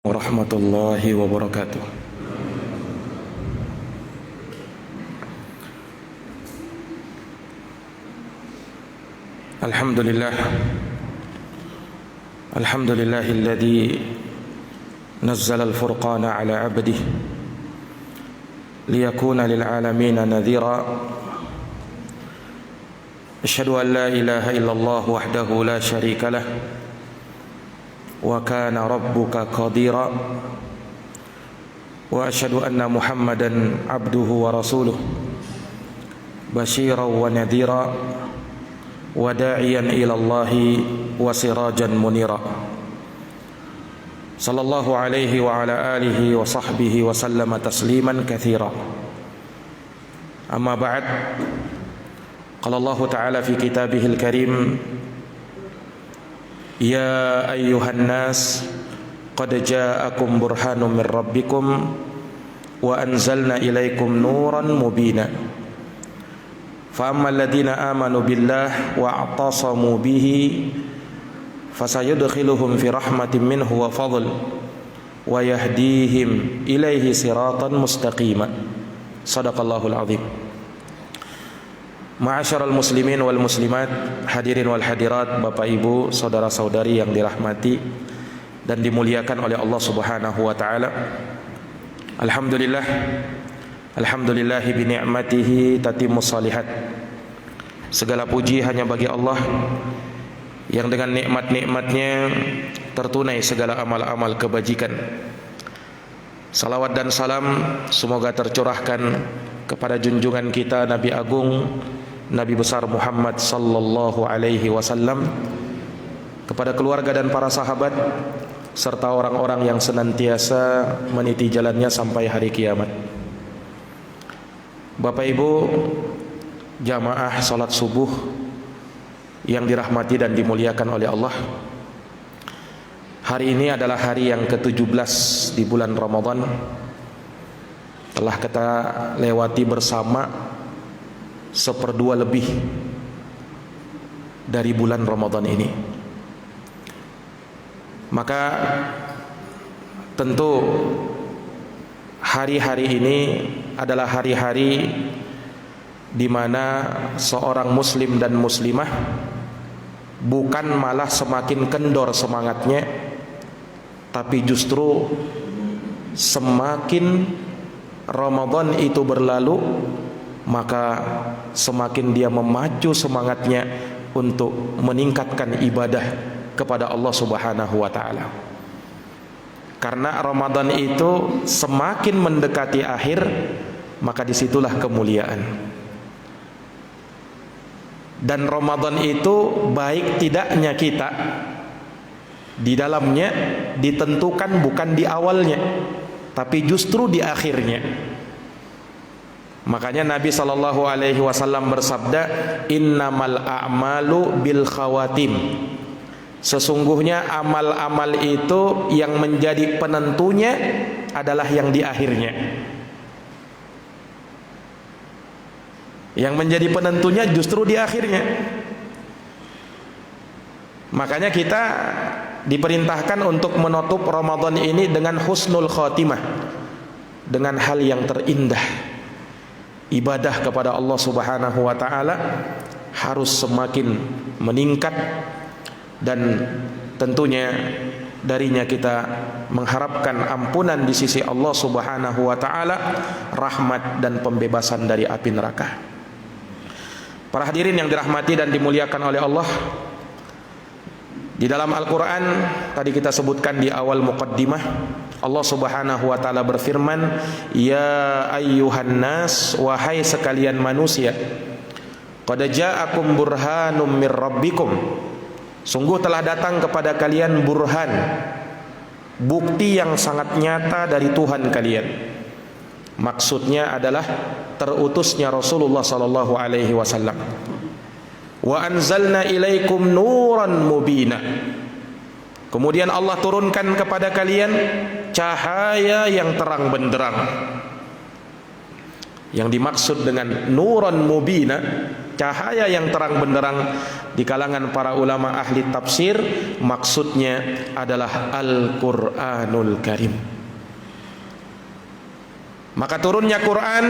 Warahmatullahi wabarakatuh. Alhamdulillah. Alhamdulillahilladzi nazzala al-furqana ala 'abdihi liyakuna lil 'alamina nadhira. Asyhadu an la ilaha illallah wahdahu la syarika lah. Wa kana rabbuka qadira. Wa asyhadu anna Muhammadan abduhu wa rasuluh basyiran wa nadhira wa da'iyan ila Allahi wa sirajan munira. Sallallahu alaihi wa ala alihi wa sahbihi wa sallama tasliman katsira. Amma ba'd. Qala Allah ta'ala fi kitabihil karim: Ya ayyuhan nas qad ja'akum burhanun min rabbikum wa anzalna ilaikum nuran mubina. Fa ammal ladzina amanu billah wa a'tasamu bihi fasayudkhiluhum fi rahmatin minhu wa fadl wa yahdihim ilaihi siratan mustaqima. Shadaqallahul azim. Ma'asyiral muslimin wal muslimat, hadirin wal hadirat, Bapak Ibu, saudara-saudari yang dirahmati dan dimuliakan oleh Allah Subhanahu wa taala. Alhamdulillah. Alhamdulillah bi ni'matihi tatimmus shalihat. Segala puji hanya bagi Allah yang dengan nikmat-nikmatnya tertunai segala amal-amal kebajikan. Salawat dan salam semoga tercurahkan kepada junjungan kita Nabi Agung, Nabi besar Muhammad sallallahu alaihi wasallam, kepada keluarga dan para sahabat serta orang-orang yang senantiasa meniti jalannya sampai hari kiamat. Bapak Ibu jamaah salat subuh yang dirahmati dan dimuliakan oleh Allah, hari ini adalah hari yang ke-17 di bulan Ramadan. Telah kita lewati bersama 1/2 lebih dari bulan Ramadan ini. Maka tentu hari-hari ini adalah hari-hari di mana seorang muslim dan muslimah bukan malah semakin kendor semangatnya, tapi justru semakin Ramadan itu berlalu, maka semakin dia memacu semangatnya untuk meningkatkan ibadah kepada Allah Subhanahu wa taala. Karena Ramadan itu semakin mendekati akhir, maka disitulah kemuliaan. Dan Ramadan itu baik tidaknya kita di dalamnya ditentukan bukan di awalnya, tapi justru di akhirnya. Makanya Nabi sallallahu alaihi wasallam bersabda, innamal a'malu bil khawatim. Sesungguhnya amal-amal itu yang menjadi penentunya adalah yang di akhirnya. Yang menjadi penentunya justru di akhirnya. Makanya kita diperintahkan untuk menutup Ramadan ini dengan husnul khatimah, dengan hal yang terindah. Ibadah kepada Allah Subhanahu wa taala harus semakin meningkat, dan tentunya darinya kita mengharapkan ampunan di sisi Allah Subhanahu wa taala, rahmat dan pembebasan dari api neraka. Para hadirin yang dirahmati dan dimuliakan oleh Allah, di dalam Al-Quran tadi kita sebutkan di awal muqaddimah, Allah Subhanahu wa taala berfirman, Ya ayyuhan nas, wahai sekalian manusia, qad ja'akum burhanum mir rabbikum. Sungguh telah datang kepada kalian burhan, bukti yang sangat nyata dari Tuhan kalian. Maksudnya adalah terutusnya Rasulullah sallallahu alaihi wasallam. Wa anzalna ilaikum nuran mubina. Kemudian Allah turunkan kepada kalian cahaya yang terang benderang. Yang dimaksud dengan nuran mubina cahaya yang terang benderang. Di kalangan para ulama ahli tafsir, maksudnya adalah Al-Quranul Karim. Maka turunnya Quran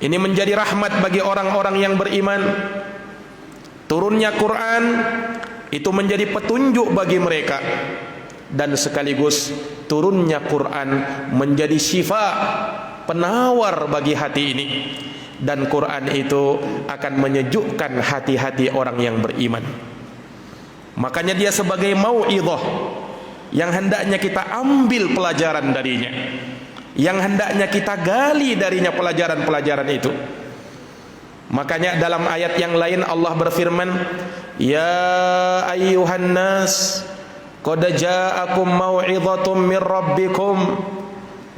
ini menjadi rahmat bagi orang-orang yang beriman. Turunnya Quran itu menjadi petunjuk bagi mereka, dan sekaligus turunnya Quran menjadi syifa, penawar bagi hati ini. Dan Quran itu akan menyejukkan hati-hati orang yang beriman. Makanya dia sebagai mau'idhah yang hendaknya kita ambil pelajaran darinya, yang hendaknya kita gali darinya pelajaran-pelajaran itu. Makanya dalam ayat yang lain Allah berfirman, ya ayyuhan nas qad ja'akum mau'idhatum mir rabbikum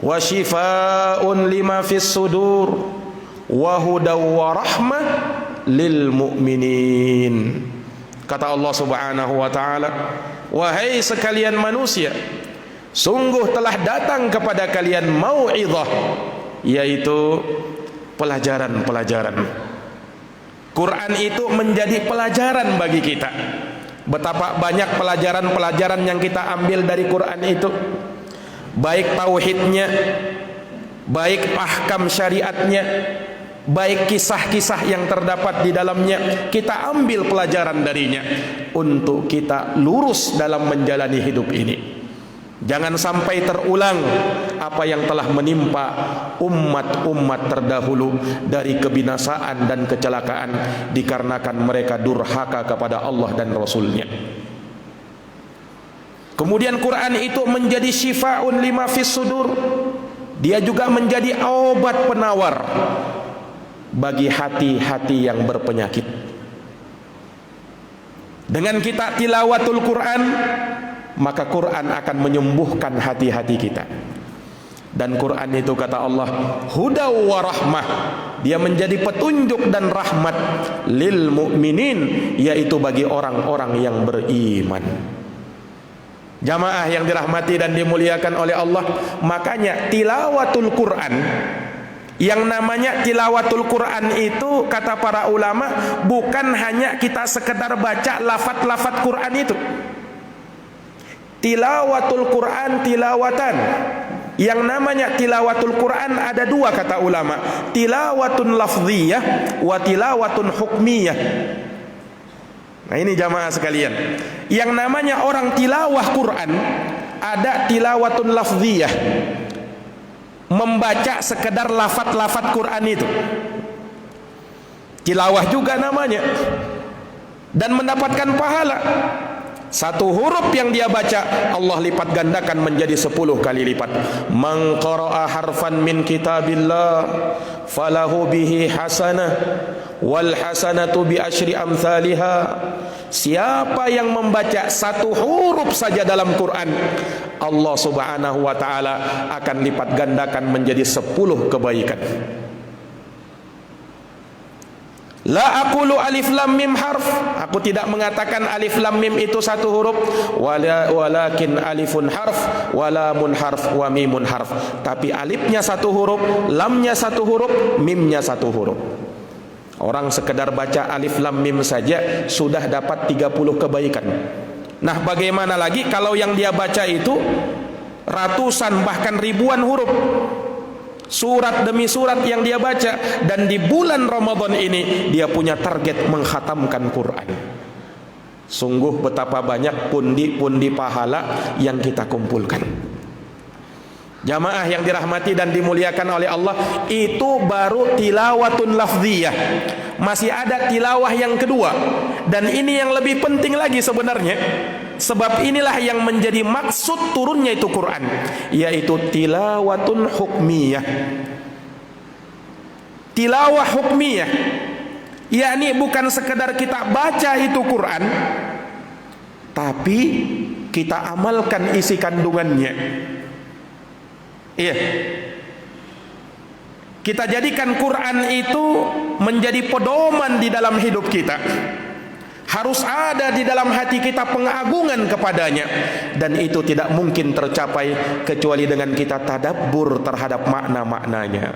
wa shifaa'un lima fis sudur wa hudaw wa rahmah lil mu'minin. Kata Allah Subhanahu wa taala, wahai sekalian manusia, sungguh telah datang kepada kalian mau'idhah, yaitu pelajaran-pelajaran. Quran itu menjadi pelajaran bagi kita. Betapa banyak pelajaran-pelajaran yang kita ambil dari Quran itu, baik tauhidnya, baik ahkam syariatnya, baik kisah-kisah yang terdapat di dalamnya. Kita ambil pelajaran darinya untuk kita lurus dalam menjalani hidup ini. Jangan sampai terulang apa yang telah menimpa umat-umat terdahulu dari kebinasaan dan kecelakaan dikarenakan mereka durhaka kepada Allah dan Rasulnya. Kemudian Quran itu menjadi syifa'un lima fis sudur. Dia juga menjadi obat penawar bagi hati-hati yang berpenyakit. Dengan kita tilawatul Quran, maka Quran akan menyembuhkan hati-hati kita. Dan Quran itu kata Allah, hudaw wa rahmah, dia menjadi petunjuk dan rahmat lil mu'minin, yaitu bagi orang-orang yang beriman. Jamaah yang dirahmati dan dimuliakan oleh Allah, makanya tilawatul Quran, yang namanya tilawatul Quran itu kata para ulama bukan hanya kita sekedar baca lafaz-lafaz Quran itu. Tilawatul Quran tilawatan. Yang namanya tilawatul Quran ada dua kata ulama, tilawatun lafziyah wa tilawatun hukmiyah. Nah ini jamaah sekalian, yang namanya orang tilawah Quran ada tilawatun lafziyah, membaca sekedar lafaz-lafaz Quran itu, tilawah juga namanya, dan mendapatkan pahala. Satu huruf yang dia baca Allah lipat gandakan menjadi 10 kali lipat. Man qara'a harfan min kitabillah falahu bihi hasanah wal hasanatu bi asyri amsalha. Siapa yang membaca satu huruf saja dalam Quran, Allah Subhanahu wa taala akan lipat gandakan menjadi 10 kebaikan. La aqulu alif lam mim harf, aku tidak mengatakan alif lam mim itu satu huruf, walakin alifun harf, walamun harf, wa mimun harf. Tapi alifnya satu huruf, lamnya satu huruf, mimnya satu huruf. Orang sekedar baca alif lam mim saja sudah dapat 30 kebaikan. Nah, bagaimana lagi kalau yang dia baca itu ratusan bahkan ribuan huruf, surat demi surat yang dia baca, dan di bulan Ramadan ini dia punya target mengkhatamkan Quran. Sungguh betapa banyak pundi-pundi pahala yang kita kumpulkan. Jamaah yang dirahmati dan dimuliakan oleh Allah, itu baru tilawatun lafziyah. Masih ada tilawah yang kedua, dan ini yang lebih penting lagi sebenarnya. Sebab inilah yang menjadi maksud turunnya itu Quran, yaitu tilawatun hukmiyah. Tilawah hukmiyah, yakni bukan sekedar kita baca itu Quran, tapi kita amalkan isi kandungannya. Iya, kita jadikan Quran itu menjadi pedoman di dalam hidup kita. Harus ada di dalam hati kita pengagungan kepadanya, dan itu tidak mungkin tercapai kecuali dengan kita tadabbur terhadap makna-maknanya.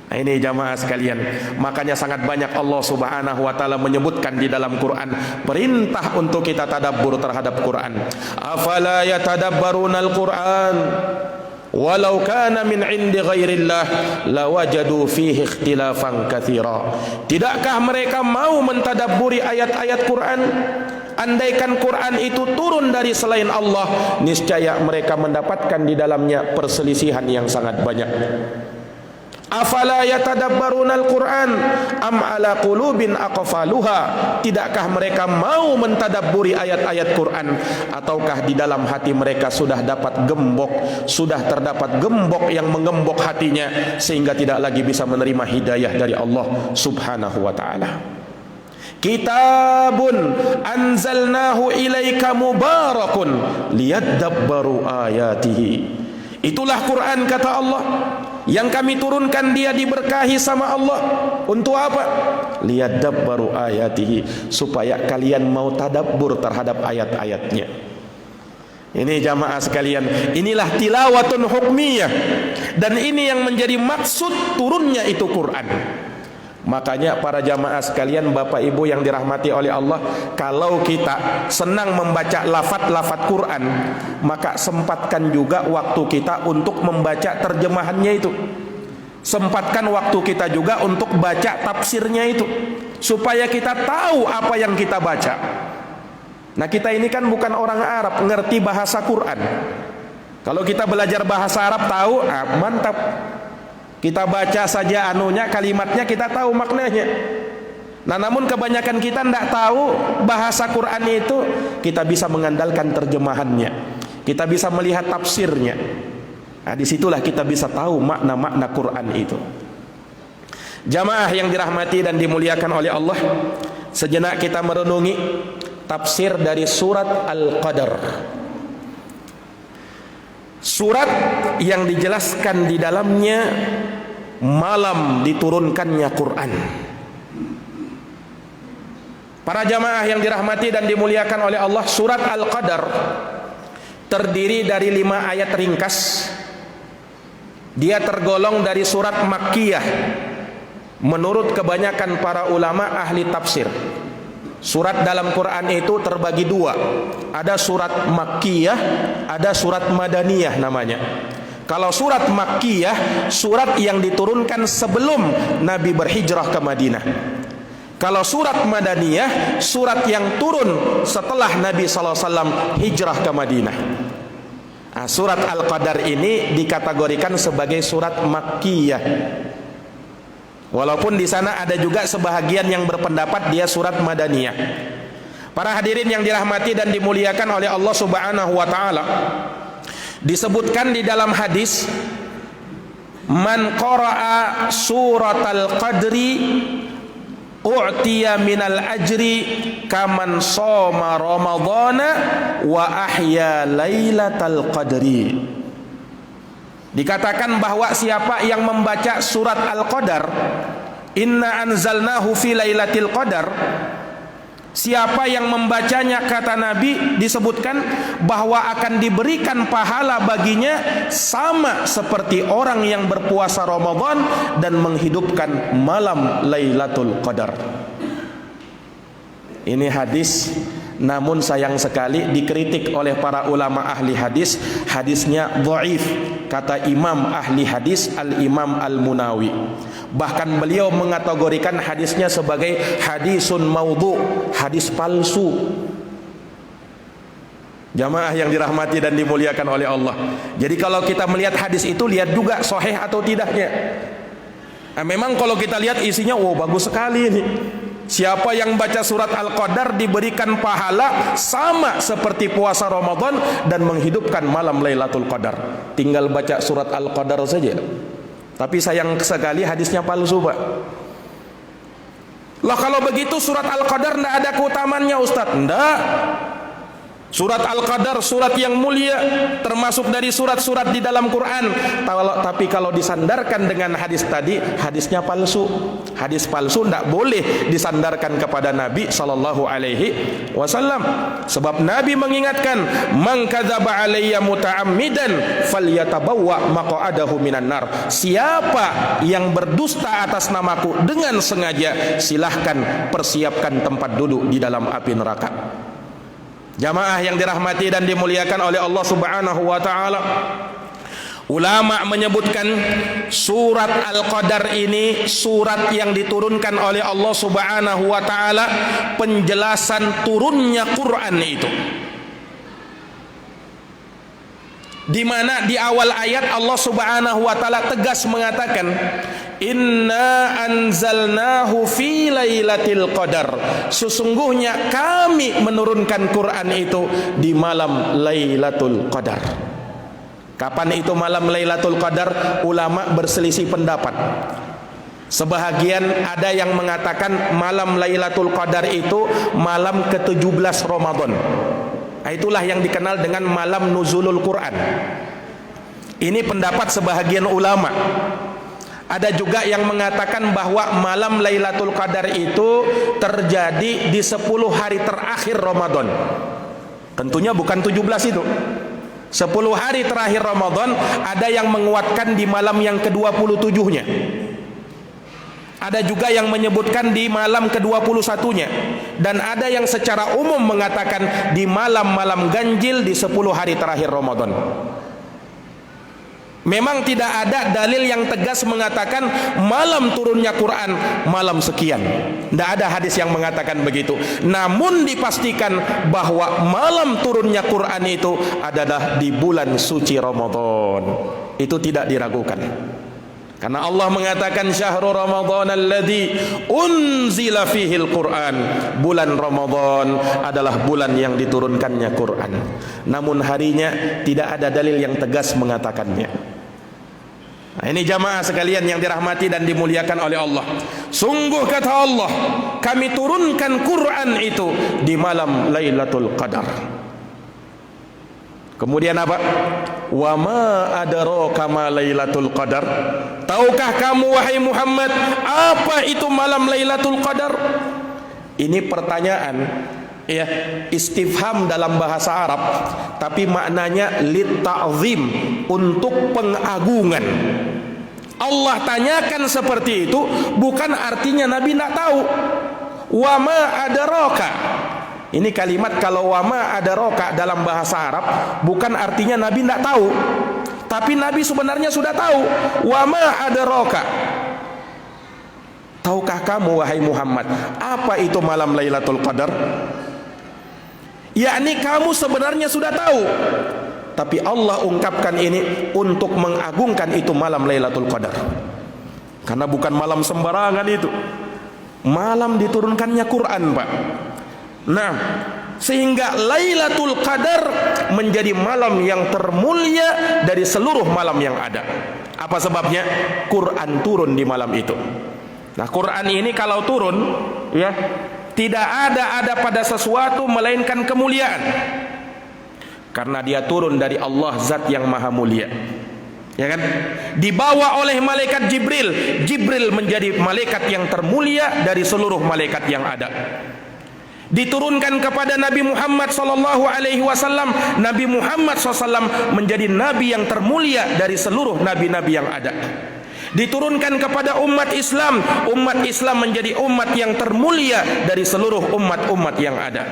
Nah, ini jamaah sekalian, makanya sangat banyak Allah Subhanahu wa taala menyebutkan di dalam Quran perintah untuk kita tadabbur terhadap Quran. Afala yatadabbarunal Quran walau kana min 'indi ghairillah lawajadu fihi ikhtilafan katsira. Tidakkah mereka mau mentadabburi ayat-ayat Quran? Andaikan Quran itu turun dari selain Allah, niscaya mereka mendapatkan di dalamnya perselisihan yang sangat banyak. Afala yatadabbarunal Quran am ala qulubin aqfaluha. Tidakkah mereka mau mentadabburi ayat-ayat Quran, ataukah di dalam hati mereka sudah terdapat gembok yang menggembok hatinya sehingga tidak lagi bisa menerima hidayah dari Allah Subhanahu wa taala. Kitabun anzalnahu ilaika mubarakun liyadabbaru ayatihi. Itulah Quran, kata Allah, yang kami turunkan dia diberkahi sama Allah. Untuk apa? Liyadabbaru ayatihi, supaya kalian mau tadabbur terhadap ayat-ayatnya. Ini jamaah sekalian, inilah tilawatun hukmiyah, dan ini yang menjadi maksud turunnya itu Quran. Makanya para jamaah sekalian, Bapak Ibu yang dirahmati oleh Allah, kalau kita senang membaca lafaz-lafaz Quran, maka sempatkan juga waktu kita untuk membaca terjemahannya itu. Sempatkan waktu kita juga untuk baca tafsirnya itu, supaya kita tahu apa yang kita baca. Nah, kita ini kan bukan orang Arab, ngerti bahasa Quran. Kalau kita belajar bahasa Arab tahu, mantap. Kita baca saja anunya, kalimatnya kita tahu maknanya. Nah, namun kebanyakan kita tidak tahu bahasa Quran itu. Kita bisa mengandalkan terjemahannya, kita bisa melihat tafsirnya. Nah, disitulah kita bisa tahu makna-makna Quran itu. Jamaah yang dirahmati dan dimuliakan oleh Allah, sejenak kita merenungi tafsir dari surat Al-Qadar. Surat yang dijelaskan di dalamnya malam diturunkannya Quran. Para jamaah yang dirahmati dan dimuliakan oleh Allah, surat Al-Qadar terdiri dari 5 ayat ringkas. Dia tergolong dari surat Makkiyah menurut kebanyakan para ulama ahli tafsir. Surat dalam Quran itu terbagi 2. Ada surat Makkiyah, ada surat Madaniyah namanya. Kalau surat Makkiyah, surat yang diturunkan sebelum Nabi berhijrah ke Madinah. Kalau surat Madaniyah, surat yang turun setelah Nabi SAW hijrah ke Madinah. Nah, surat Al-Qadar ini dikategorikan sebagai surat Makkiyah. Walaupun di sana ada juga sebahagian yang berpendapat dia surat Madaniyah. Para hadirin yang dirahmati dan dimuliakan oleh Allah Subhanahu wa taala, disebutkan di dalam hadis, man qara'a suratal qadri u'tiya minal ajri kaman shoma ramadhana wa ahya lailatal qadri. Dikatakan bahwa siapa yang membaca surat Al-Qadar, inna anzalnahu fi lailatul qadar, siapa yang membacanya, kata Nabi, disebutkan bahwa akan diberikan pahala baginya sama seperti orang yang berpuasa Ramadan dan menghidupkan malam Lailatul Qadar. Ini hadis, namun sayang sekali dikritik oleh para ulama ahli hadis. Hadisnya dhaif, kata imam ahli hadis Al-Imam Al-Munawi. Bahkan beliau mengategorikan hadisnya sebagai hadisun maudhu, hadis palsu. Jamaah yang dirahmati dan dimuliakan oleh Allah, jadi kalau kita melihat hadis itu, lihat juga sahih atau tidaknya. Nah, memang kalau kita lihat isinya, bagus sekali ini. Siapa yang baca surat Al-Qadar diberikan pahala sama seperti puasa Ramadan dan menghidupkan malam Lailatul Qadar. Tinggal baca surat Al-Qadar saja. Tapi sayang sekali hadisnya palsu, Pak. Lah kalau begitu surat Al-Qadar tidak ada keutamannya, Ustaz? Enggak. Surat Al-Qadar surat yang mulia, termasuk dari surat-surat di dalam Quran. Tapi kalau disandarkan dengan hadis tadi, hadisnya palsu. Hadis palsu tidak boleh disandarkan kepada Nabi sallallahu alaihi wasallam. Sebab Nabi mengingatkan, "Man kadzaba alayya muta'ammidan falyatabawwa maq'adahu minan nar." Siapa yang berdusta atas namaku dengan sengaja, silahkan persiapkan tempat duduk di dalam api neraka. Jamaah yang dirahmati dan dimuliakan oleh Allah Subhanahu wa taala, ulama menyebutkan surat Al-Qadar ini surat yang diturunkan oleh Allah Subhanahu wa taala, penjelasan turunnya Quran itu. Di mana di awal ayat Allah Subhanahu wa taala tegas mengatakan, "Inna anzalnahu fi lailatul qadar." Sesungguhnya kami menurunkan Quran itu di malam Lailatul Qadar. Kapan itu malam Lailatul Qadar? Ulama berselisih pendapat. Sebahagian ada yang mengatakan malam Lailatul Qadar itu malam ke-17 Ramadan. Itulah yang dikenal dengan malam nuzulul Quran. Ini pendapat sebahagian ulama. Ada juga yang mengatakan bahwa malam Lailatul Qadar itu terjadi di 10 hari terakhir Ramadan. Tentunya bukan 17 itu. 10 hari terakhir Ramadan, ada yang menguatkan di malam yang ke-27-nya. Ada juga yang menyebutkan di malam ke-21-nya. Dan ada yang secara umum mengatakan di malam-malam ganjil di 10 hari terakhir Ramadan. Memang tidak ada dalil yang tegas mengatakan malam turunnya Quran malam sekian. Tidak ada hadis yang mengatakan begitu. Namun dipastikan bahwa malam turunnya Quran itu adalah di bulan suci Ramadan. Itu tidak diragukan. Karena Allah mengatakan syahrul Ramadan alladzi unzila fihil Quran. Bulan Ramadan adalah bulan yang diturunkannya Quran. Namun harinya tidak ada dalil yang tegas mengatakannya. Nah, ini jamaah sekalian yang dirahmati dan dimuliakan oleh Allah. Sungguh kata Allah, kami turunkan Quran itu di malam Lailatul Qadar. Kemudian apa? Wa ma adraka ma Lailatul Qadar? Tahukah kamu wahai Muhammad apa itu malam Lailatul Qadar? Ini pertanyaan ya, istifham dalam bahasa Arab, tapi maknanya lit ta'zim, untuk pengagungan. Allah tanyakan seperti itu bukan artinya Nabi tidak tahu. Wa ma adraka. Ini kalimat kalau wa ma adraka dalam bahasa Arab bukan artinya Nabi tidak tahu, tapi Nabi sebenarnya sudah tahu. Wa ma adraka. Tahukah kamu wahai Muhammad apa itu malam Lailatul Qadar? Yakni kamu sebenarnya sudah tahu, tapi Allah ungkapkan ini untuk mengagungkan itu malam Lailatul Qadar. Karena bukan malam sembarangan itu. Malam diturunkannya Quran, Pak. Nah, sehingga Lailatul Qadar menjadi malam yang termulia dari seluruh malam yang ada. Apa sebabnya? Quran turun di malam itu. Nah, Quran ini kalau turun ya, tidak ada pada sesuatu melainkan kemuliaan. Karena dia turun dari Allah zat yang maha mulia. Ya kan? Dibawa oleh malaikat Jibril. Jibril menjadi malaikat yang termulia dari seluruh malaikat yang ada. Diturunkan kepada Nabi Muhammad sallallahu alaihi wasallam. Nabi Muhammad SAW menjadi nabi yang termulia dari seluruh nabi-nabi yang ada. Diturunkan kepada umat Islam. Umat Islam menjadi umat yang termulia dari seluruh umat-umat yang ada.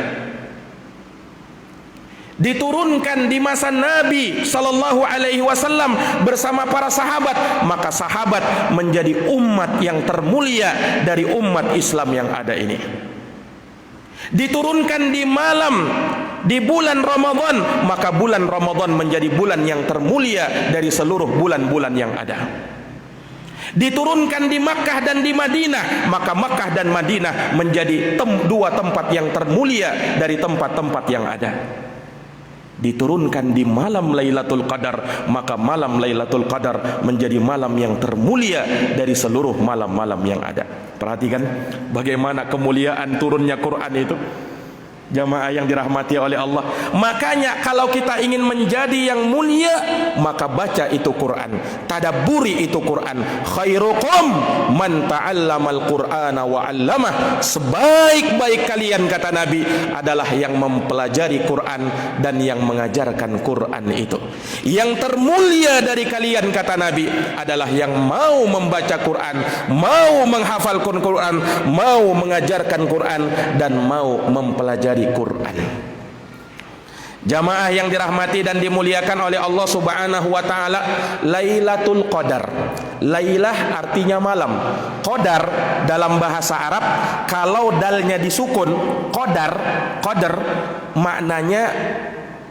Diturunkan di masa Nabi sallallahu alaihi wasallam bersama para sahabat, maka sahabat menjadi umat yang termulia dari umat Islam yang ada ini. Diturunkan di malam di bulan Ramadan, maka bulan Ramadan menjadi bulan yang termulia dari seluruh bulan-bulan yang ada. Diturunkan di Makkah dan di Madinah, maka Makkah dan Madinah menjadi dua tempat yang termulia dari tempat-tempat yang ada. Diturunkan di malam Lailatul Qadar, maka malam Lailatul Qadar menjadi malam yang termulia dari seluruh malam-malam yang ada. Perhatikan bagaimana kemuliaan turunnya Quran itu. Jamaah yang dirahmati oleh Allah. Makanya kalau kita ingin menjadi yang mulia, maka baca itu Quran, tadabburi itu Quran. Khairukum man ta'allamal Qur'ana wa 'allamah. Sebaik-baik kalian, kata Nabi, adalah yang mempelajari Quran dan yang mengajarkan Quran itu. Yang termulia dari kalian, kata Nabi, adalah yang mau membaca Quran, mau menghafalkan Quran, mau mengajarkan Quran, dan mau mempelajari Quran. Jamaah yang dirahmati dan dimuliakan oleh Allah Subhanahu wa taala, Lailatul Qadar. Lailah artinya malam. Qadar dalam bahasa Arab, kalau dalnya disukun, qadar maknanya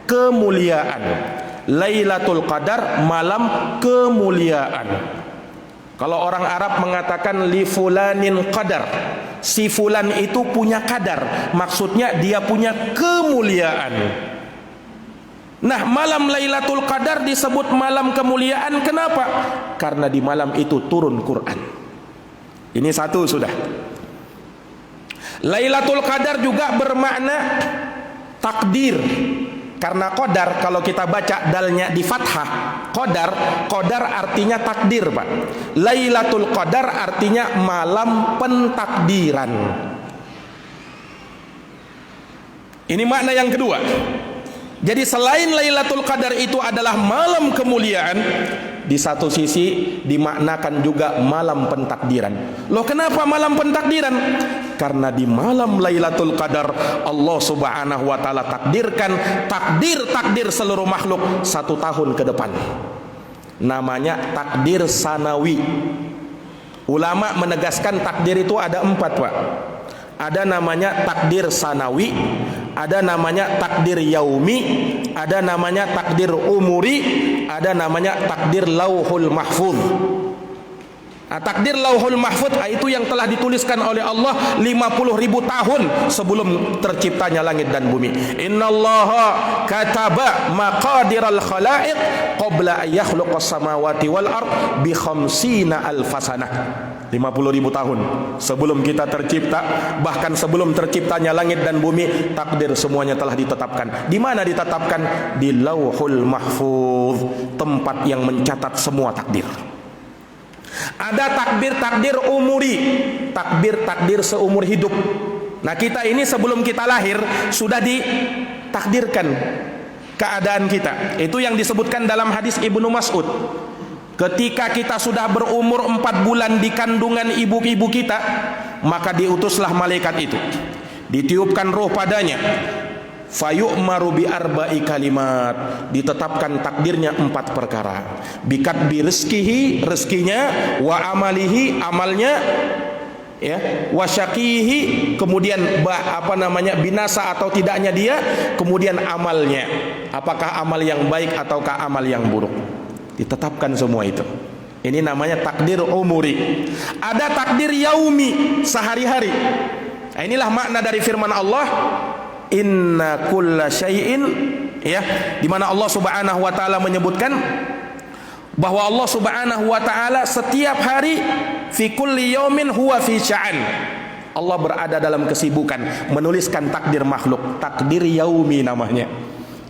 kemuliaan. Lailatul Qadar, malam kemuliaan. Kalau orang Arab mengatakan li fulanin qadar, si fulan itu punya kadar, maksudnya dia punya kemuliaan. Nah, malam Lailatul Qadar disebut malam kemuliaan. Kenapa? Karena di malam itu turun Quran. Ini satu sudah. Lailatul Qadar juga bermakna takdir. Karena qadar, kalau kita baca dalnya di fathah, qadar artinya takdir, Pak. Lailatul Qadar artinya malam pentakdiran. Ini makna yang kedua. Jadi selain Lailatul Qadar itu adalah malam kemuliaan, di satu sisi dimaknakan juga malam pentakdiran. Loh, kenapa malam pentakdiran? Karena di malam Lailatul Qadar Allah Subhanahu wa taala takdirkan takdir seluruh makhluk 1 tahun ke depan. Namanya takdir sanawi. Ulama menegaskan takdir itu ada 4, Pak. Ada namanya takdir sanawi, ada namanya takdir yaumi, ada namanya takdir umuri, ada namanya takdir lauhul mahfuz. Nah, takdir lauhul mahfuz itu yang telah dituliskan oleh Allah 50.000 tahun sebelum terciptanya langit dan bumi. Innallaha kataba maqadiral khalaiq qabla an yakhluqas samawati wal ard bi 50 alfasanah. 50.000 tahun sebelum kita tercipta, bahkan sebelum terciptanya langit dan bumi, takdir semuanya telah ditetapkan. Di mana ditetapkan? Di lauhul mahfuz, tempat yang mencatat semua takdir. Ada takdir umuri, takdir seumur hidup. Nah, kita ini sebelum kita lahir sudah ditakdirkan keadaan kita. Itu yang disebutkan dalam hadis Ibnu Mas'ud. Ketika kita sudah berumur 4 bulan di kandungan ibu kita, maka diutuslah malaikat itu. Ditiupkan roh padanya. Fayu'maru bi arba'i kalimat, ditetapkan takdirnya 4 perkara. Bikat bi rizkihi, rezekinya, wa amalihi, amalnya, ya, wa syaqihi, kemudian binasa atau tidaknya dia, kemudian amalnya, apakah amal yang baik ataukah amal yang buruk. Ditetapkan semua itu. Ini namanya takdir umuri. Ada takdir yaumi, sehari-hari. Nah, inilah makna dari firman Allah, inna kulla syai'in, ya, di mana Allah Subhanahu wa taala menyebutkan bahwa Allah Subhanahu wa taala setiap hari fi kulli yaumin huwa fi sya'an. Allah berada dalam kesibukan menuliskan takdir makhluk, takdir yaumi namanya.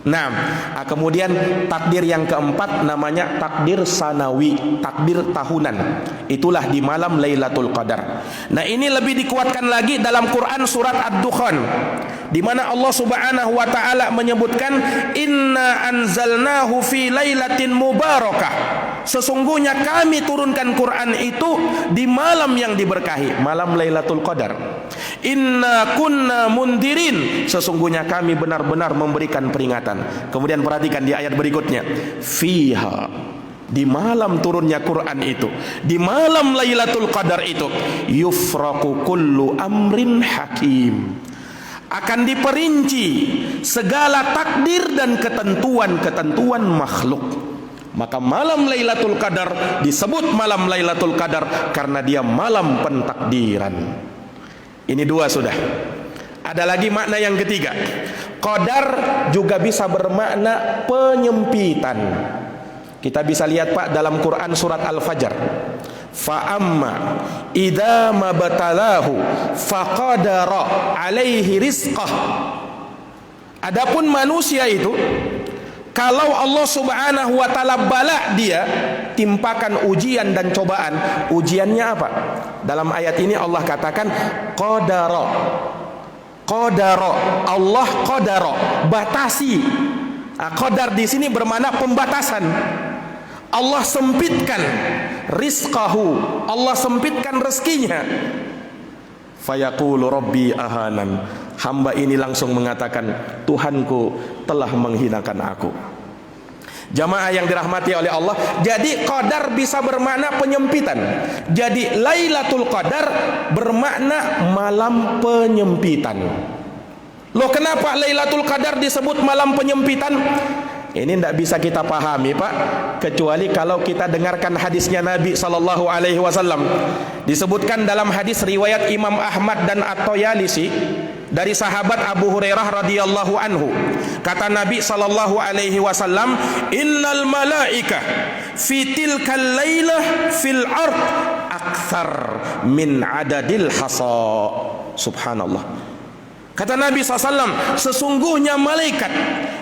Nah, kemudian takdir yang keempat namanya takdir sanawi, takdir tahunan. Itulah di malam Lailatul Qadar. Nah, ini lebih dikuatkan lagi dalam Quran surat Ad-Dukhan, di mana Allah Subhanahu wa taala menyebutkan inna anzalnahu fi lailatin mubarakah. Sesungguhnya kami turunkan Quran itu di malam yang diberkahi, malam Lailatul Qadar. Inna kunna mundirin, sesungguhnya kami benar-benar memberikan peringatan. Kemudian perhatikan di ayat berikutnya, fiha, di malam turunnya Quran itu, di malam Lailatul Qadar itu, yufraqu kullu amrin hakim, akan diperinci segala takdir dan ketentuan-ketentuan makhluk. Maka malam Lailatul Qadar disebut malam Lailatul Qadar karena dia malam pentakdiran. Ini 2 sudah. Ada lagi makna yang ketiga. Qadar juga bisa bermakna penyempitan. Kita bisa lihat, Pak, dalam Quran surat Al-Fajr. Fa amma idza mabtalahu faqadara alaihi rizqah. Adapun manusia itu, kalau Allah Subhanahu wa taala bala dia, timpakan ujian dan cobaan, ujiannya apa? Dalam ayat ini Allah katakan qadara. Qadara, Allah qadara, batasi. Qadar di sini bermakna pembatasan. Allah sempitkan rizqahu, Allah sempitkan rezekinya. Fayaqulu rabbi ahanan. Hamba ini langsung mengatakan, Tuhanku telah menghinakan aku. Jamaah yang dirahmati oleh Allah, jadi qadar bisa bermakna penyempitan. Jadi Lailatul Qadar bermakna malam penyempitan. Loh, kenapa Lailatul Qadar disebut malam penyempitan? Ini tidak bisa kita pahami, Pak, kecuali kalau kita dengarkan hadisnya Nabi sallallahu alaihi wasallam. Disebutkan dalam hadis riwayat Imam Ahmad dan At-Tayalisi dari sahabat Abu Hurairah radhiyallahu anhu. Kata Nabi sallallahu alaihi wasallam, "Innal malaika fi tilkal lailah fil ard aktsar min adadil hasa." Subhanallah. Kata Nabi SAW, sesungguhnya malaikat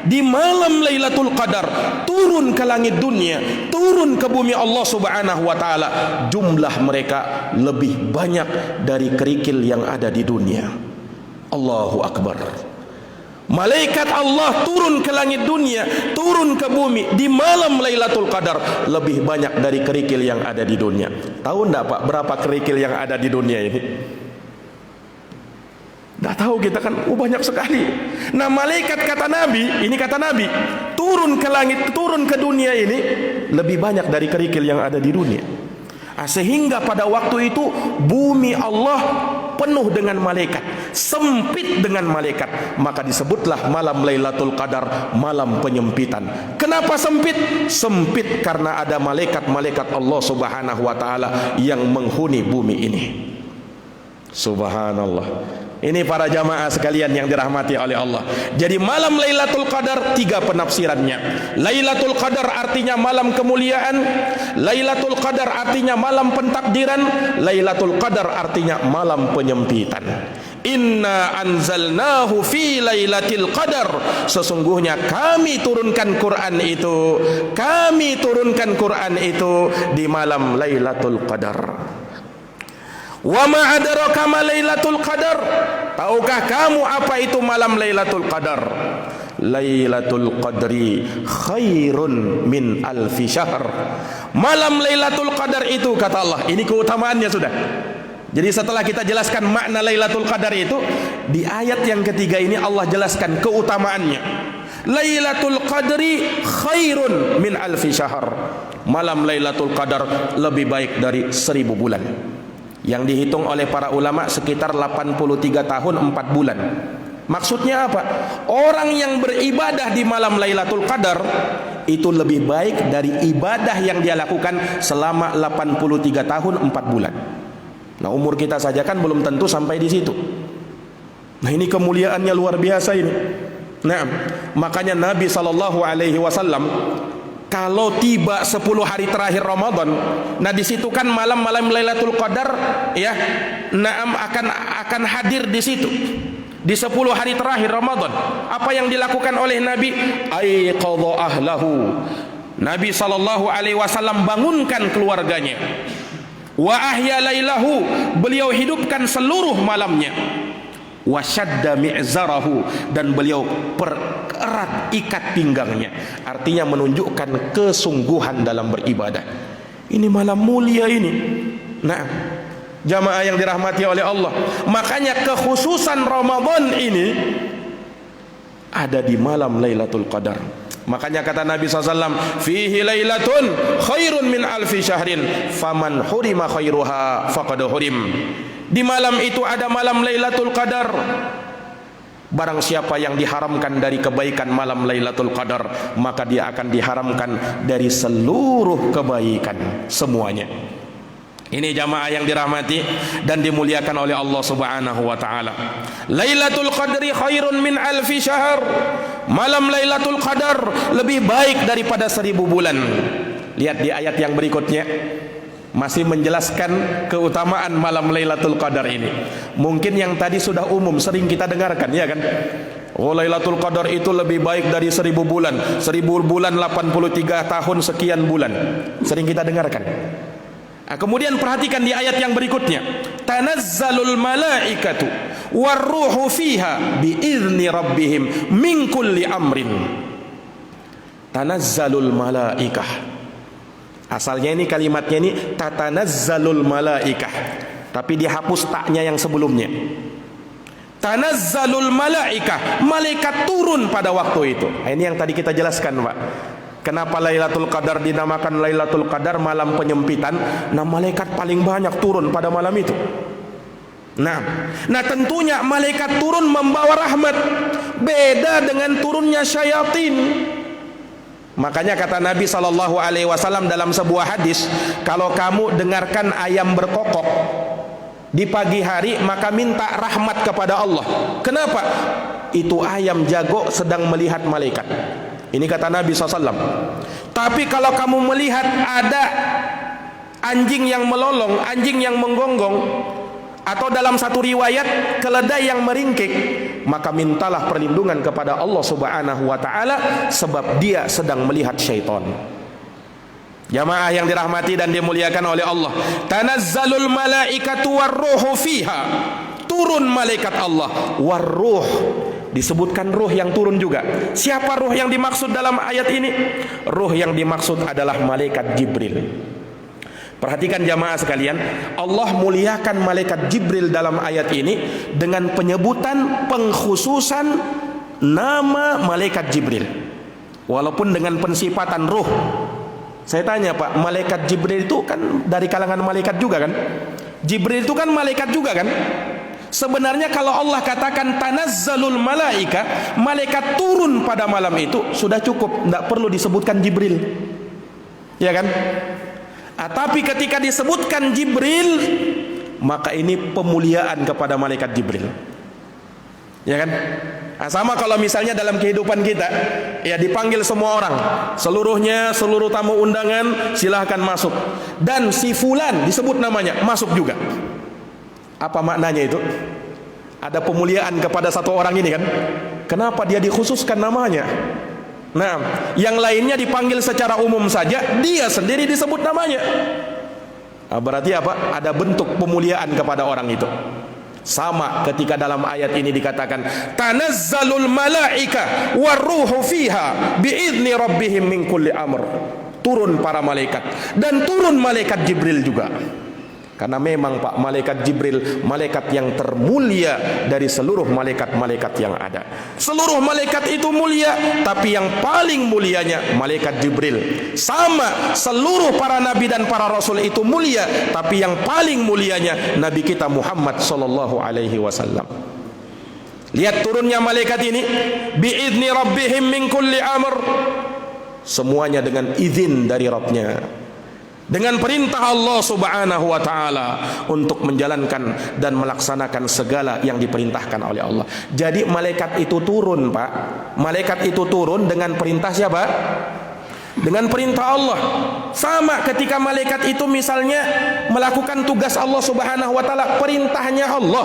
di malam Lailatul Qadar turun ke langit dunia, turun ke bumi Allah Subhanahu wa taala, jumlah mereka lebih banyak dari kerikil yang ada di dunia. Allahu Akbar. Malaikat Allah turun ke langit dunia, turun ke bumi di malam Lailatul Qadar, lebih banyak dari kerikil yang ada di dunia. Tahu enggak, Pak, berapa kerikil yang ada di dunia ini? Tidak tahu kita kan, banyak sekali. Nah, malaikat kata Nabi, ini kata Nabi, turun ke langit, turun ke dunia ini lebih banyak dari kerikil yang ada di dunia. Sehingga pada waktu itu bumi Allah penuh dengan malaikat, sempit dengan malaikat. Maka disebutlah malam Lailatul Qadar malam penyempitan. Kenapa sempit? Sempit karena ada malaikat-malaikat Allah Subhanahu wa taala yang menghuni bumi ini. Subhanallah. Ini para jamaah sekalian yang dirahmati oleh Allah. Jadi malam Lailatul Qadar 3 penafsirannya. Lailatul Qadar artinya malam kemuliaan, Lailatul Qadar artinya malam pentakdiran, Lailatul Qadar artinya malam penyempitan. Inna anzalnahu fi lailatul qadar. Sesungguhnya kami turunkan Quran itu, kami turunkan Quran itu di malam Lailatul Qadar. Wa ma adraka ma Lailatul Qadar? Tahukah kamu apa itu malam Lailatul Qadar? Lailatul Qadri khairun min alfi syahr. Malam Lailatul Qadar itu, kata Allah, ini keutamaannya sudah. Jadi setelah kita jelaskan makna Lailatul Qadar itu, di ayat yang ketiga ini Allah jelaskan keutamaannya. Lailatul Qadri khairun min alfi syahr. Malam Lailatul Qadar lebih baik dari 1000 bulan. Yang dihitung oleh para ulama sekitar 83 tahun 4 bulan. Maksudnya apa? Orang yang beribadah di malam Lailatul Qadar itu lebih baik dari ibadah yang dia lakukan selama 83 tahun 4 bulan. Nah, umur kita saja kan belum tentu sampai di situ. Nah, ini kemuliaannya luar biasa ini. Nah, makanya Nabi SAW kalau tiba 10 hari terakhir Ramadan, nah di situ kan malam-malam Lailatul Qadar, ya, naam akan hadir di situ. Di 10 hari terakhir Ramadan, apa yang dilakukan oleh Nabi? Aiqadha ahlahu. Nabi SAW bangunkan keluarganya. Wa ahya lailahu, beliau hidupkan seluruh malamnya. Wa syadda mi'zarahu, dan beliau pererat ikat pinggangnya. Artinya menunjukkan kesungguhan dalam beribadah. Ini malam mulia ini. Nah, jamaah yang dirahmati oleh Allah, makanya kekhususan Ramadan ini ada di malam Lailatul Qadar. Makanya kata Nabi SAW, fihi lailatun khairun min alfi syahrin, faman hurima khairuha faqad hurim. Di malam itu ada malam Lailatul Qadar. Barang siapa yang diharamkan dari kebaikan malam Lailatul Qadar, maka dia akan diharamkan dari seluruh kebaikan semuanya. Ini jamaah yang dirahmati dan dimuliakan oleh Allah Subhanahu wa taala. Lailatul Qadri khairun min alfi syahr. Malam Lailatul Qadar lebih baik daripada 1000 bulan. Lihat di ayat yang berikutnya, masih menjelaskan keutamaan malam Lailatul Qadar ini. Mungkin yang tadi sudah umum, sering kita dengarkan, ya kan? Oh, Lailatul Qadar itu lebih baik dari 1000 bulan. 1000 bulan 83 tahun sekian bulan. Sering kita dengarkan. Nah, kemudian perhatikan di ayat yang berikutnya. Tanazzalul malaikatu warruhu fiha biizni rabbihim min kulli amrin. Tanazzalul malaikah. Asalnya ini kalimatnya ini tatanazzalul malaikah, tapi dihapus taknya yang sebelumnya. Tanazzalul malaikah, malaikat turun pada waktu itu. Nah, ini yang tadi kita jelaskan, Pak. Kenapa Lailatul Qadar dinamakan Lailatul Qadar, malam penyempitan? Nah, malaikat paling banyak turun pada malam itu. Nah tentunya malaikat turun membawa rahmat. Beda dengan turunnya syayatin. Makanya kata Nabi SAW dalam sebuah hadis, kalau kamu dengarkan ayam berkokok di pagi hari, maka minta rahmat kepada Allah. Kenapa? Itu ayam jago sedang melihat malaikat. Ini kata Nabi SAW. Tapi kalau kamu melihat ada anjing yang melolong, anjing yang menggonggong, atau dalam satu riwayat keledai yang meringkik, maka mintalah perlindungan kepada Allah Subhanahu wa ta'ala, sebab dia sedang melihat syaitan. Jamaah yang dirahmati dan dimuliakan oleh Allah, tanazzalul malaikatu warruhu fiha, turun malaikat Allah. Warruh, disebutkan ruh yang turun juga. Siapa ruh yang dimaksud dalam ayat ini? Ruh yang dimaksud adalah malaikat Jibril. Perhatikan jamaah sekalian, Allah muliakan malaikat Jibril dalam ayat ini dengan penyebutan pengkhususan nama malaikat Jibril, walaupun dengan pensifatan ruh. Saya tanya, Pak, malaikat Jibril itu kan dari kalangan malaikat juga kan? Jibril itu kan malaikat juga kan? Sebenarnya kalau Allah katakan tanazzalul malaika, malaikat turun pada malam itu, sudah cukup, tidak perlu disebutkan Jibril, ya kan? Tapi ketika disebutkan Jibril, maka ini pemuliaan kepada malaikat Jibril, ya kan? Sama kalau misalnya dalam kehidupan kita, ya dipanggil semua orang, seluruhnya, seluruh tamu undangan silahkan masuk, dan si fulan disebut namanya, masuk juga. Apa maknanya itu? Ada pemuliaan kepada satu orang ini kan? Kenapa dia dikhususkan namanya? Nah, yang lainnya dipanggil secara umum saja, dia sendiri disebut namanya. Berarti apa? Ada bentuk pemuliaan kepada orang itu. Sama ketika dalam ayat ini dikatakan tanazzalul malaika warruhu fiha biizni rabbihim min kulli amr. Turun para malaikat, dan turun malaikat Jibril juga. Karena memang Pak, malaikat Jibril malaikat yang termulia dari seluruh malaikat-malaikat yang ada. Seluruh malaikat itu mulia, tapi yang paling mulianya malaikat Jibril. Sama, seluruh para nabi dan para rasul itu mulia, tapi yang paling mulianya Nabi kita Muhammad sallallahu alaihi wasallam. Lihat turunnya malaikat ini, biizni rabbihim min kulli amr. Semuanya dengan izin dari Rabbnya, dengan perintah Allah Subhanahu wa ta'ala untuk menjalankan dan melaksanakan segala yang diperintahkan oleh Allah. Jadi malaikat itu turun, Pak. Malaikat itu turun dengan perintah siapa? Dengan perintah Allah. Sama ketika malaikat itu misalnya melakukan tugas Allah Subhanahu wa ta'ala, perintahnya Allah.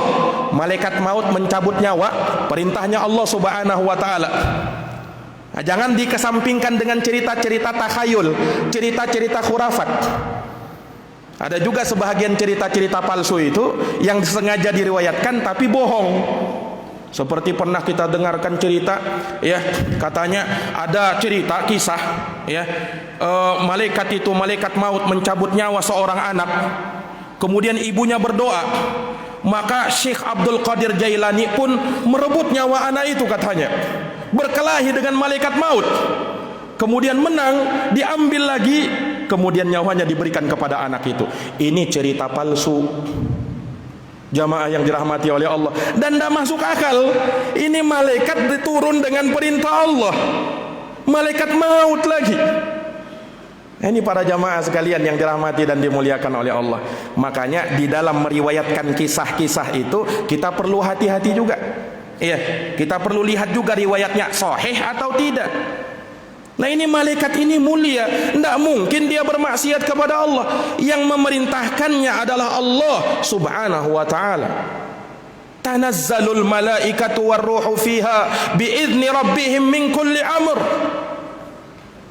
Malaikat maut mencabut nyawa, perintahnya Allah Subhanahu wa ta'ala. Nah, jangan dikesampingkan dengan cerita-cerita takhayul, cerita-cerita khurafat. Ada juga sebahagian cerita-cerita palsu itu yang sengaja diriwayatkan tapi bohong. Seperti pernah kita dengarkan cerita, ya, katanya ada cerita kisah, ya, malaikat itu, malaikat maut mencabut nyawa seorang anak. Kemudian ibunya berdoa, maka Syekh Abdul Qadir Jailani pun merebut nyawa anak itu katanya, berkelahi dengan malaikat maut, kemudian menang, diambil lagi, kemudian nyawanya diberikan kepada anak itu. Ini cerita palsu, jamaah yang dirahmati oleh Allah, dan tidak masuk akal. Ini malaikat diturun dengan perintah Allah, malaikat maut lagi. Ini para jamaah sekalian yang dirahmati dan dimuliakan oleh Allah. Makanya di dalam meriwayatkan kisah-kisah itu kita perlu hati-hati juga. Iya, kita perlu lihat juga riwayatnya sahih atau tidak. Nah, ini malaikat ini mulia, tidak mungkin dia bermaksiat kepada Allah. Yang memerintahkannya adalah Allah Subhanahu wa ta'ala. Tanazzalul malaikatu warruhu fiha biizni rabbihim min kulli amr.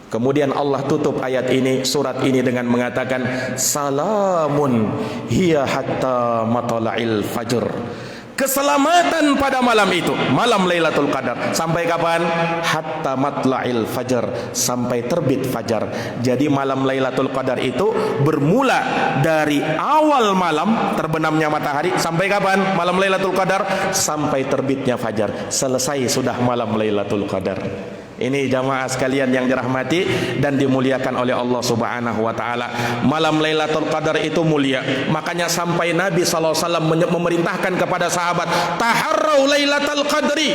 Kemudian Allah tutup ayat ini, surat ini dengan mengatakan salamun hiya hatta matla'il fajr. Keselamatan pada malam itu, malam Lailatul Qadar. Sampai kapan? Hatta matla'il fajr, sampai terbit fajar. Jadi malam Lailatul Qadar itu bermula dari awal malam terbenamnya matahari sampai kapan? Malam Lailatul Qadar sampai terbitnya fajar. Selesai sudah malam Lailatul Qadar. Ini jamaah sekalian yang dirahmati dan dimuliakan oleh Allah Subhanahu wa taala. Malam Lailatul Qadar itu mulia. Makanya sampai Nabi sallallahu alaihi wasallam memerintahkan kepada sahabat, "Taharrau Lailatul Qadri."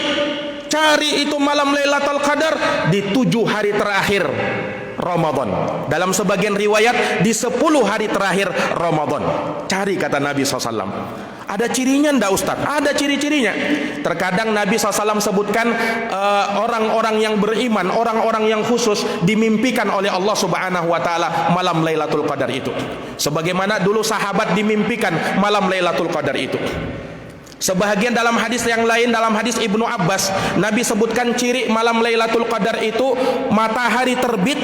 Cari itu malam Lailatul Qadar di 7 hari terakhir Ramadan. Dalam sebagian riwayat di 10 hari terakhir Ramadan. Cari, kata Nabi SAW. Ada cirinya ndak Ustaz? Ada ciri-cirinya. Terkadang Nabi SAW sebutkan orang-orang yang beriman, orang-orang yang khusus dimimpikan oleh Allah Subhanahu wa taala malam Lailatul Qadar itu. Sebagaimana dulu sahabat dimimpikan malam Lailatul Qadar itu. Sebahagian dalam hadis yang lain, dalam hadis Ibnu Abbas, Nabi sebutkan ciri malam Lailatul Qadar itu matahari terbit,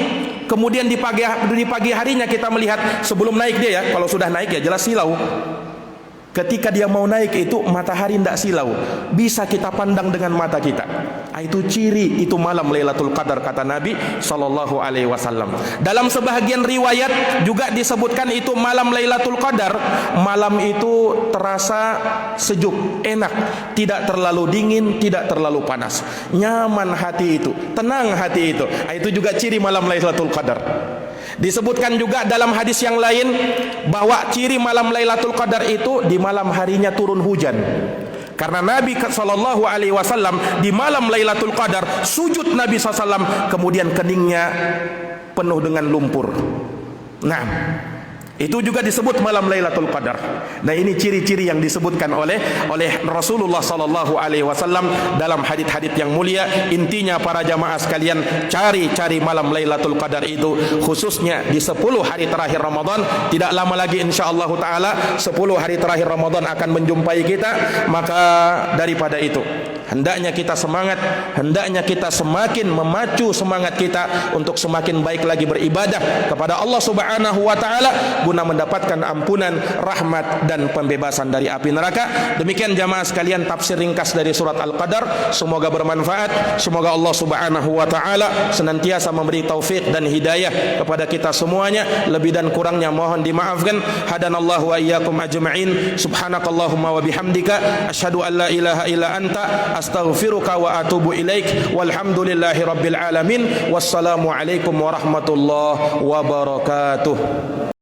kemudian di pagi harinya kita melihat sebelum naik dia ya, kalau sudah naik ya jelas silau. Ketika dia mau naik itu matahari tidak silau, bisa kita pandang dengan mata kita. Itu ciri itu malam Lailatul Qadar, kata Nabi sallallahu alaihi wasallam. Dalam sebahagian riwayat juga disebutkan itu malam Lailatul Qadar, malam itu terasa sejuk, enak, tidak terlalu dingin, tidak terlalu panas. Nyaman hati itu, tenang hati itu. Itu juga ciri malam Lailatul Qadar. Disebutkan juga dalam hadis yang lain bahwa ciri malam Lailatul Qadar itu di malam harinya turun hujan. Karena Nabi sallallahu alaihi wasallam di malam Lailatul Qadar sujud Nabi SAW, kemudian keningnya penuh dengan lumpur. Nah, itu juga disebut malam Lailatul Qadar. Nah, ini ciri-ciri yang disebutkan oleh Rasulullah sallallahu alaihi wasallam dalam hadits-hadits yang mulia. Intinya para jamaah sekalian, cari malam Lailatul Qadar itu, khususnya di 10 hari terakhir Ramadan. Tidak lama lagi insyaallah taala 10 hari terakhir Ramadan akan menjumpai kita. Maka daripada itu, hendaknya kita semangat, hendaknya kita semakin memacu semangat kita untuk semakin baik lagi beribadah kepada Allah Subhanahu wa taala guna mendapatkan ampunan, rahmat dan pembebasan dari api neraka. Demikian jamaah sekalian tafsir ringkas dari surat Al-Qadar. Semoga bermanfaat. Semoga Allah Subhanahu wa taala senantiasa memberi taufik dan hidayah kepada kita semuanya. Lebih dan kurangnya mohon dimaafkan. Hadanallahu wa iyyakum ajma'in. Subhanakallahumma wa bihamdika asyhadu an la ilaha illa anta astaghfiruka wa atubu ilaik. Walhamdulillahi rabbil alamin. Wassalamu alaikum warahmatullahi wabarakatuh.